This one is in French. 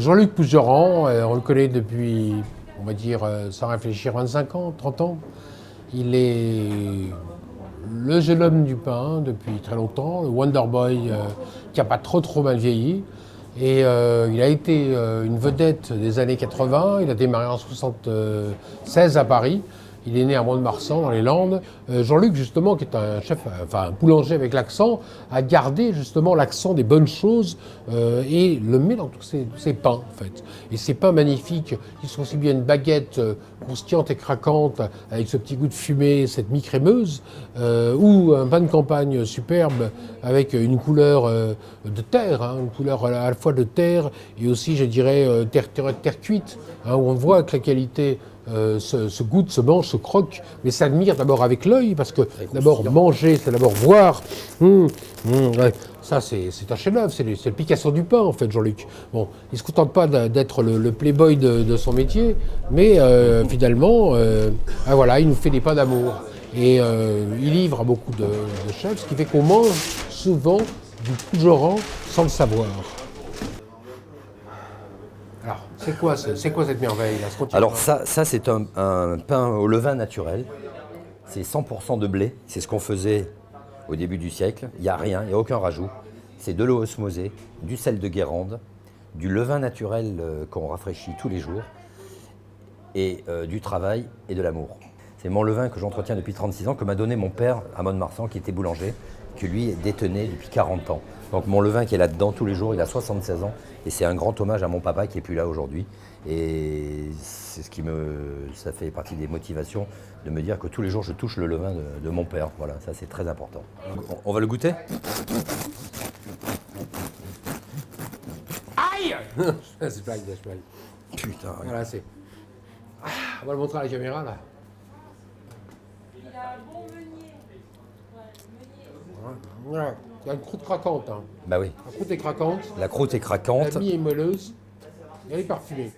Jean-Luc Pougeran, on le connaît depuis, on va dire, sans réfléchir, 25 ans, 30 ans. Il est le jeune homme du pain depuis très longtemps, le Wonder Boy qui n'a pas trop mal vieilli. Et il a été une vedette des années 80, il a démarré en 76 à Paris. Il est né à Mont-de-Marsan, dans les Landes. Jean-Luc, justement, qui est un chef, enfin un boulanger avec l'accent, a gardé justement l'accent des bonnes choses et le met dans tous ses pains, en fait. Et ces pains magnifiques, ils sont aussi bien une baguette croustillante et craquante, avec ce petit goût de fumée, cette mi-crémeuse, ou un pain de campagne superbe, avec une couleur de terre, hein, une couleur à la fois de terre et aussi, je dirais, terre cuite, hein, où on voit que la qualité se goûte, se mange, se croque, mais s'admire d'abord avec l'œil, parce que d'abord manger, c'est d'abord voir. Ouais. Ça, c'est un chef-d'œuvre, c'est le Picasso du pain, en fait, Jean-Luc. Bon, il ne se contente pas d'être le playboy de son métier, mais finalement, voilà, il nous fait des pains d'amour. Et il livre à beaucoup de chefs, ce qui fait qu'on mange souvent du Pougeran sans le savoir. Alors, c'est quoi cette merveille là? Alors ça c'est un pain au levain naturel. C'est 100% de blé. C'est ce qu'on faisait au début du siècle. Il n'y a rien, il n'y a aucun rajout. C'est de l'eau osmosée, du sel de Guérande, du levain naturel qu'on rafraîchit tous les jours, et du travail et de l'amour. C'est mon levain que j'entretiens depuis 36 ans, que m'a donné mon père à Mont-de-Marsan, qui était boulanger, que lui détenait depuis 40 ans. Donc mon levain qui est là-dedans tous les jours, il a 76 ans, et c'est un grand hommage à mon papa qui n'est plus là aujourd'hui. Et c'est ça fait partie des motivations de me dire que tous les jours je touche le levain de mon père. Voilà, ça c'est très important. On va le goûter? Aïe! C'est blague, c'est blague. Putain. Voilà, c'est. Ah, on va le montrer à la caméra là. Il a un bon meunier. Voilà. Il y a une croûte craquante. Hein. Bah oui, La croûte est craquante, la croûte est craquante. la mie est moelleuse, et elle est parfumée.